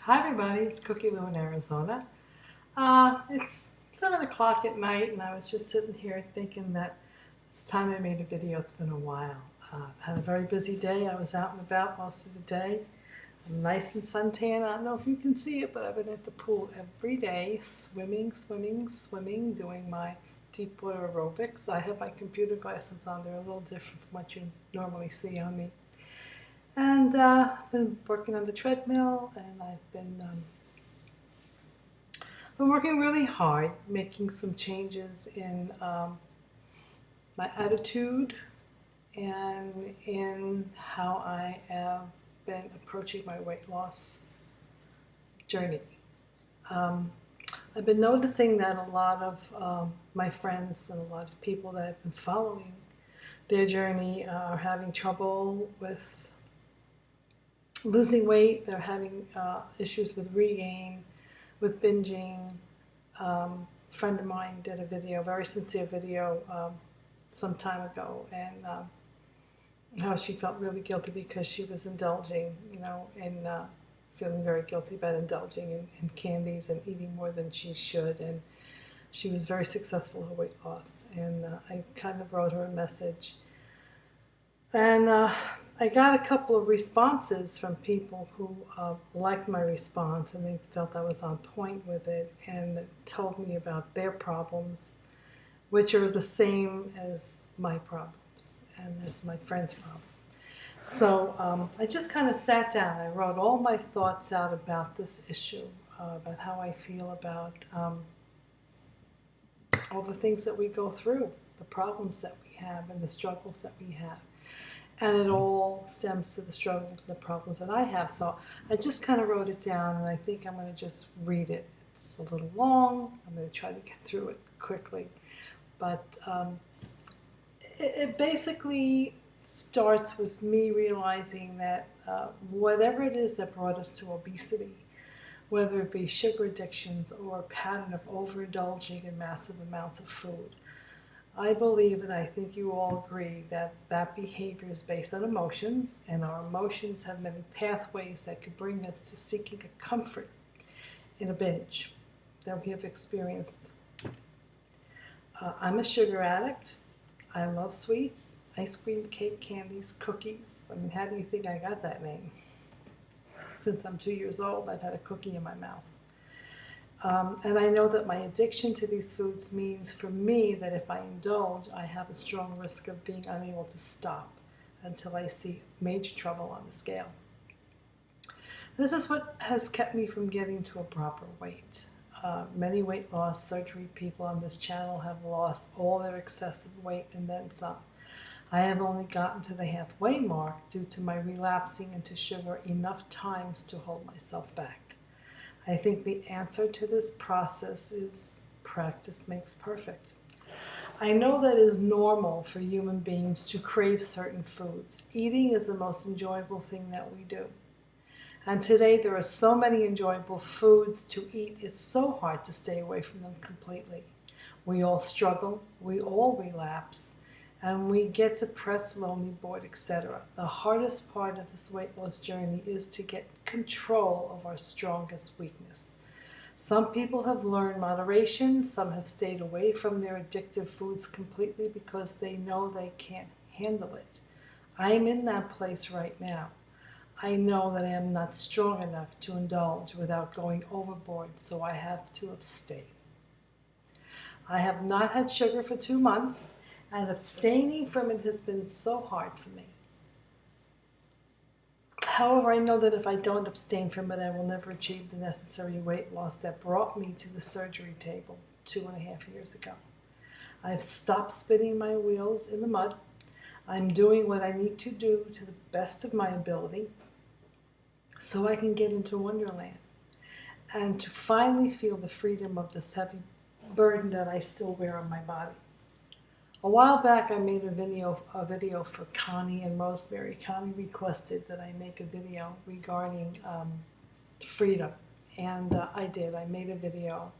Hi everybody, it's Cookie Lou in Arizona. It's 7 o'clock at night and I was just sitting here thinking that it's time I made a video. It's been a while. I had a very busy day. I was out and about most of the day. I'm nice and suntan. I don't know if you can see it, but I've been at the pool every day, swimming, doing my deep water aerobics. I have my computer glasses on. They're a little different from what you normally see on me. And I've been working on the treadmill, and I've been working really hard, making some changes in my attitude and in how I have been approaching my weight loss journey. Um, I've been noticing that a lot of my friends and a lot of people that have been following their journey are having trouble with losing weight. They're having issues with regain, with binging. A friend of mine did a video, very sincere video, some time ago, and how she felt really guilty because she was indulging, in feeling very guilty about indulging in candies and eating more than she should. And she was very successful in weight loss. And I kind of wrote her a message. And I got a couple of responses from people who liked my response, and they felt I was on point with it, and told me about their problems, which are the same as my problems and as my friend's problems. So I just kind of sat down. I wrote all my thoughts out about this issue, about how I feel about all the things that we go through, the problems that we have, and the struggles that we have. And it all stems to the struggles and the problems that I have. So I just kind of wrote it down, and I think I'm going to just read it. It's a little long. I'm going to try to get through it quickly. But it basically starts with me realizing that whatever it is that brought us to obesity, whether it be sugar addictions or a pattern of overindulging in massive amounts of food, I believe, and I think you all agree, that that behavior is based on emotions, and our emotions have many pathways that could bring us to seeking a comfort in a binge that we have experienced. I'm a sugar addict. I love sweets, ice cream, cake, candies, cookies. I mean, how do you think I got that name? Since I'm 2 years old, I've had a cookie in my mouth. And I know that my addiction to these foods means for me that if I indulge, I have a strong risk of being unable to stop until I see major trouble on the scale. This is what has kept me from getting to a proper weight. Many weight loss surgery people on this channel have lost all their excessive weight and then some. I have only gotten to the halfway mark due to my relapsing into sugar enough times to hold myself back. I think the answer to this process is practice makes perfect. I know that it is normal for human beings to crave certain foods. Eating is the most enjoyable thing that we do. And today there are so many enjoyable foods to eat, it's so hard to stay away from them completely. We all struggle, we all relapse, and we get depressed, lonely, bored, etc. The hardest part of this weight loss journey is to get control of our strongest weakness. Some people have learned moderation, some have stayed away from their addictive foods completely because they know they can't handle it. I'm in that place right now. I know that I am not strong enough to indulge without going overboard, so I have to abstain. I have not had sugar for 2 months, and abstaining from it has been so hard for me. However, I know that if I don't abstain from it, I will never achieve the necessary weight loss that brought me to the surgery table 2.5 years ago. I've stopped spinning my wheels in the mud. I'm doing what I need to do to the best of my ability so I can get into Wonderland and to finally feel the freedom of this heavy burden that I still wear on my body. A while back I made a video for Connie and Rosemary. Connie requested that I make a video regarding freedom, and I did. I made a video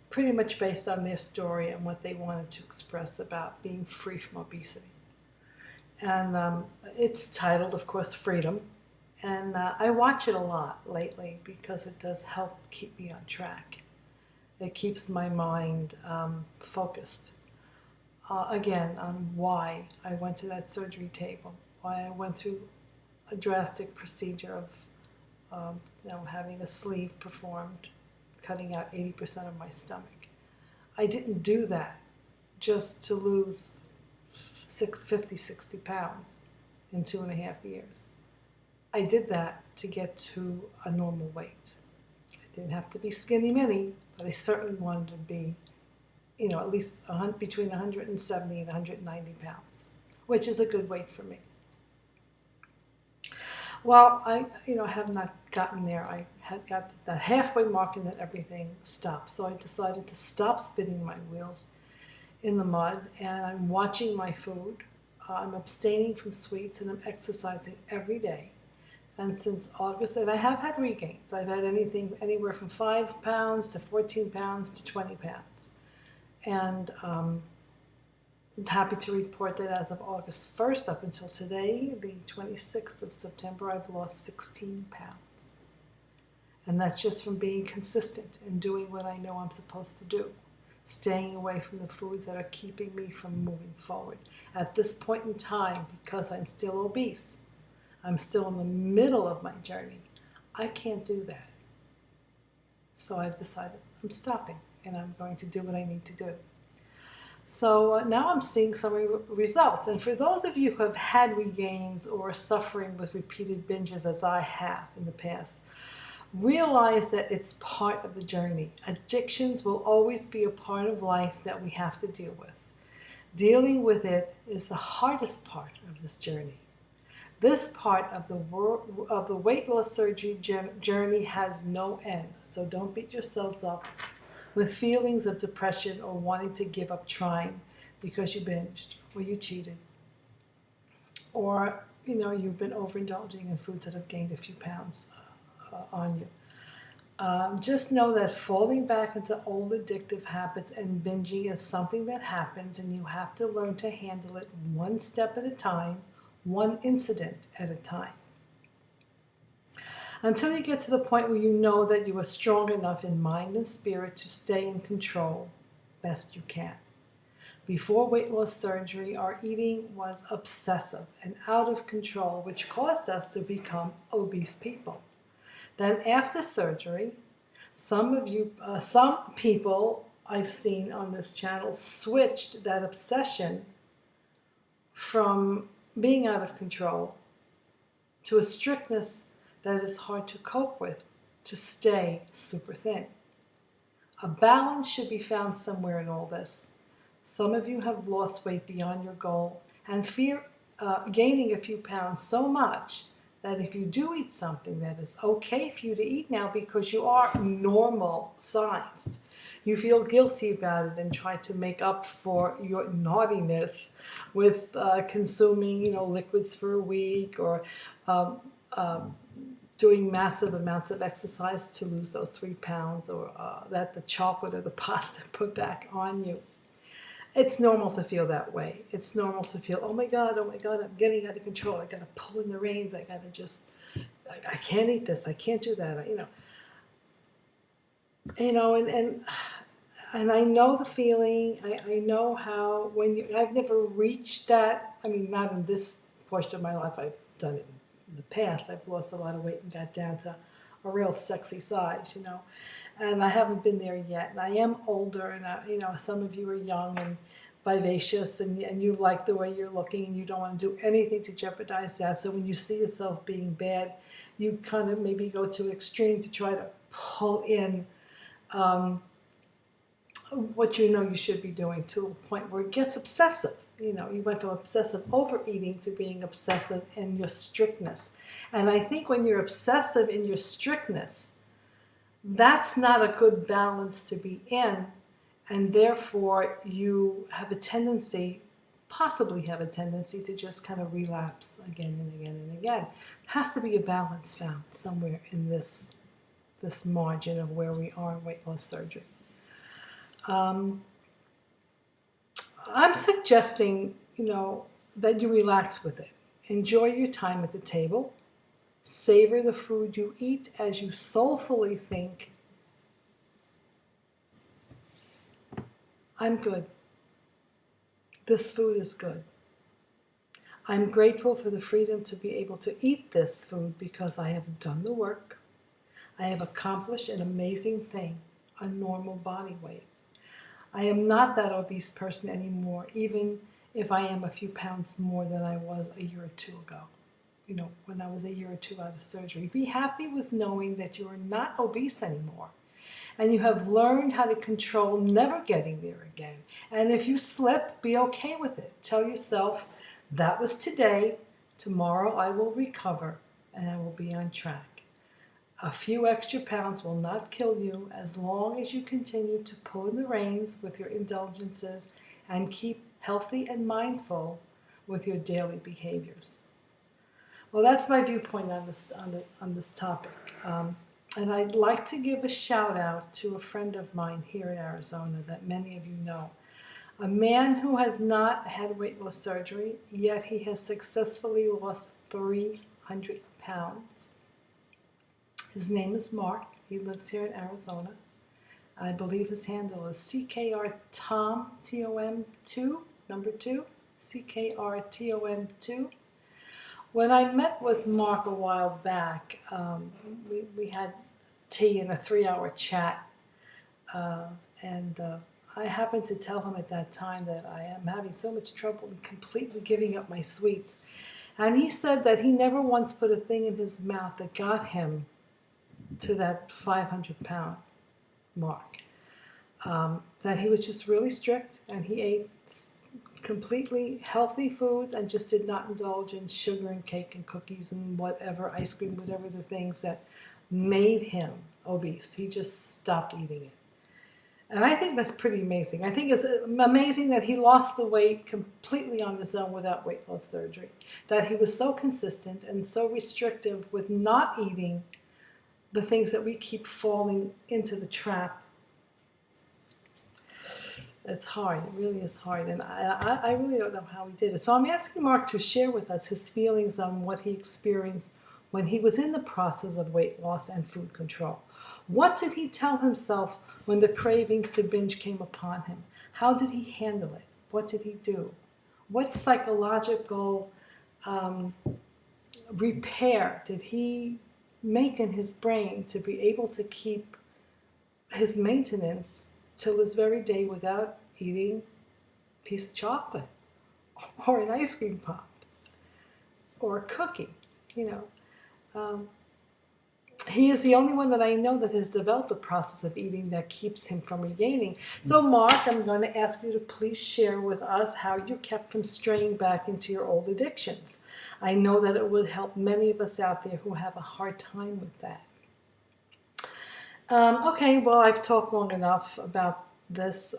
pretty much based on their story and what they wanted to express about being free from obesity. And it's titled, of course, Freedom. And I watch it a lot lately because it does help keep me on track. It keeps my mind focused, again, on why I went to that surgery table, why I went through a drastic procedure of having a sleeve performed, cutting out 80% of my stomach. I didn't do that just to lose 60 pounds in 2.5 years. I did that to get to a normal weight. I didn't have to be skinny mini, but I certainly wanted to be, at least between 170 and 190 pounds, which is a good weight for me. Well, I have not gotten there. I had got the halfway mark and then everything stopped. So I decided to stop spinning my wheels in the mud, and I'm watching my food. I'm abstaining from sweets, and I'm exercising every day. And since August, and I have had regains. I've had anything anywhere from 5 pounds to 14 pounds to 20 pounds. And I'm happy to report that as of August 1st up until today, the 26th of September, I've lost 16 pounds. And that's just from being consistent and doing what I know I'm supposed to do. Staying away from the foods that are keeping me from moving forward. At this point in time, because I'm still obese, I'm still in the middle of my journey, I can't do that. So I've decided I'm stopping, and I'm going to do what I need to do. So now I'm seeing some results. And for those of you who have had regains or are suffering with repeated binges, as I have in the past, realize that it's part of the journey. Addictions will always be a part of life that we have to deal with. Dealing with it is the hardest part of this journey. This part of the weight loss surgery journey has no end, so don't beat yourselves up with feelings of depression or wanting to give up trying because you binged or you cheated or you've been overindulging in foods that have gained a few pounds on you. Just know that falling back into old addictive habits and binging is something that happens, and you have to learn to handle it one step at a time, one incident at a time. Until you get to the point where you know that you are strong enough in mind and spirit to stay in control best you can. Before weight loss surgery, our eating was obsessive and out of control, which caused us to become obese people. Then after surgery, some people I've seen on this channel switched that obsession from being out of control to a strictness that is hard to cope with to stay super thin. A balance should be found somewhere in all this. Some of you have lost weight beyond your goal and fear gaining a few pounds so much that if you do eat something that is okay for you to eat now because you are normal sized, you feel guilty about it and try to make up for your naughtiness with consuming, liquids for a week or doing massive amounts of exercise to lose those 3 pounds or that the chocolate or the pasta put back on you. It's normal to feel that way. It's normal to feel, oh my God, I'm getting out of control. I got to pull in the reins. I got to just, I can't eat this. I can't do that. And I know the feeling. I know how I've never reached that. I mean, not in this portion of my life. I've done it in the past. I've lost a lot of weight and got down to a real sexy size, And I haven't been there yet. And I am older, and some of you are young and vivacious, and you like the way you're looking, and you don't want to do anything to jeopardize that. So when you see yourself being bad, you kind of maybe go to extreme to try to pull in what you should be doing to a point where it gets obsessive. You went from obsessive overeating to being obsessive in your strictness. And I think when you're obsessive in your strictness, that's not a good balance to be in, and therefore you possibly have a tendency to just kind of relapse again and again and again. There has to be a balance found somewhere in this margin of where we are in weight loss surgery. I'm suggesting, that you relax with it. Enjoy your time at the table. Savor the food you eat as you soulfully think, I'm good. This food is good. I'm grateful for the freedom to be able to eat this food because I have done the work. I have accomplished an amazing thing, a normal body weight. I am not that obese person anymore, even if I am a few pounds more than I was a year or two ago. When I was a year or two out of surgery. Be happy with knowing that you are not obese anymore. And you have learned how to control never getting there again. And if you slip, be okay with it. Tell yourself, that was today. Tomorrow I will recover and I will be on track. A few extra pounds will not kill you as long as you continue to pull in the reins with your indulgences and keep healthy and mindful with your daily behaviors. Well, that's my viewpoint on this topic. And I'd like to give a shout out to a friend of mine here in Arizona that many of you know. A man who has not had weight loss surgery, yet he has successfully lost 300 pounds. His name is Mark. He lives here in Arizona. I believe his handle is CKR Tom, Tom2, number 2, CKR Tom2. When I met with Mark a while back, we had tea and a 3-hour chat, and I happened to tell him at that time that I am having so much trouble in completely giving up my sweets. And he said that he never once put a thing in his mouth that got him to that 500-pound mark. That he was just really strict, and he ate completely healthy foods and just did not indulge in sugar and cake and cookies and whatever, ice cream, whatever the things that made him obese. He just stopped eating it. And I think that's pretty amazing. I think it's amazing that he lost the weight completely on his own without weight loss surgery. That he was so consistent and so restrictive with not eating the things that we keep falling into the trap. It's hard. It really is hard. And I really don't know how he did it. So I'm asking Mark to share with us his feelings on what he experienced when he was in the process of weight loss and food control. What did he tell himself when the cravings to binge came upon him? How did he handle it? What did he do? What psychological repair did he make in his brain to be able to keep his maintenance till this very day without eating a piece of chocolate or an ice cream pop or a cookie, He is the only one that I know that has developed a process of eating that keeps him from regaining. So Mark, I'm going to ask you to please share with us how you're kept from straying back into your old addictions. I know that it would help many of us out there who have a hard time with that. Okay, well, I've talked long enough about this.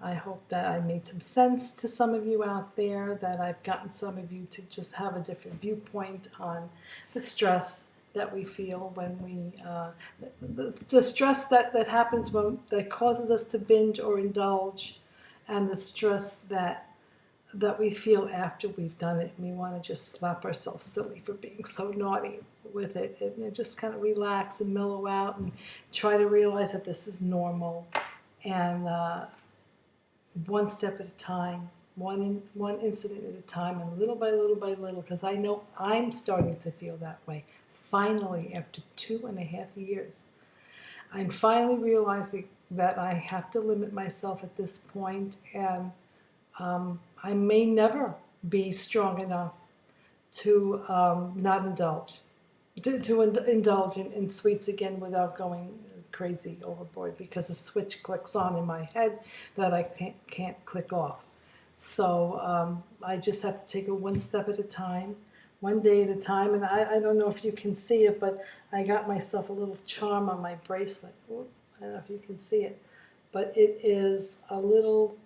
I hope that I made some sense to some of you out there, that I've gotten some of you to just have a different viewpoint on the stress that we feel when the stress that happens that causes us to binge or indulge, and the stress that we feel after we've done it. And we want to just slap ourselves silly for being so naughty with it, and just kind of relax and mellow out and try to realize that this is normal, and one step at a time, one incident at a time, and little by little, because I know I'm starting to feel that way. Finally, after 2.5 years, I'm finally realizing that I have to limit myself at this point, and I may never be strong enough to not indulge, to indulge in sweets again without going crazy overboard, because a switch clicks on in my head that I can't click off. So I just have to take it one step at a time, one day at a time. And I don't know if you can see it, but I got myself a little charm on my bracelet. Ooh, I don't know if you can see it, but it is a little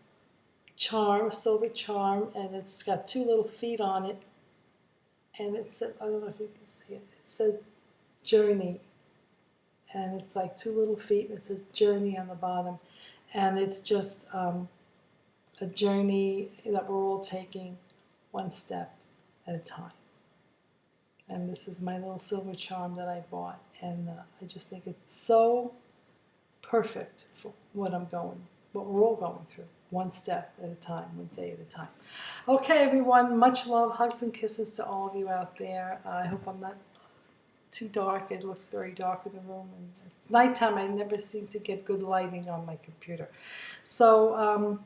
charm, a silver charm, and it's got 2 little feet on it. And it says, I don't know if you can see it, it says Journey. And it's like 2 little feet, and it says Journey on the bottom. And it's just a journey that we're all taking one step at a time. And this is my little silver charm that I bought. And I just think it's so perfect for what we're all going through. One step at a time, one day at a time. Okay, everyone, much love, hugs and kisses to all of you out there. I hope I'm not too dark. It looks very dark in the room, and it's nighttime. I never seem to get good lighting on my computer. So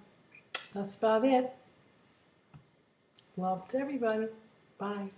that's about it. Love to everybody. Bye.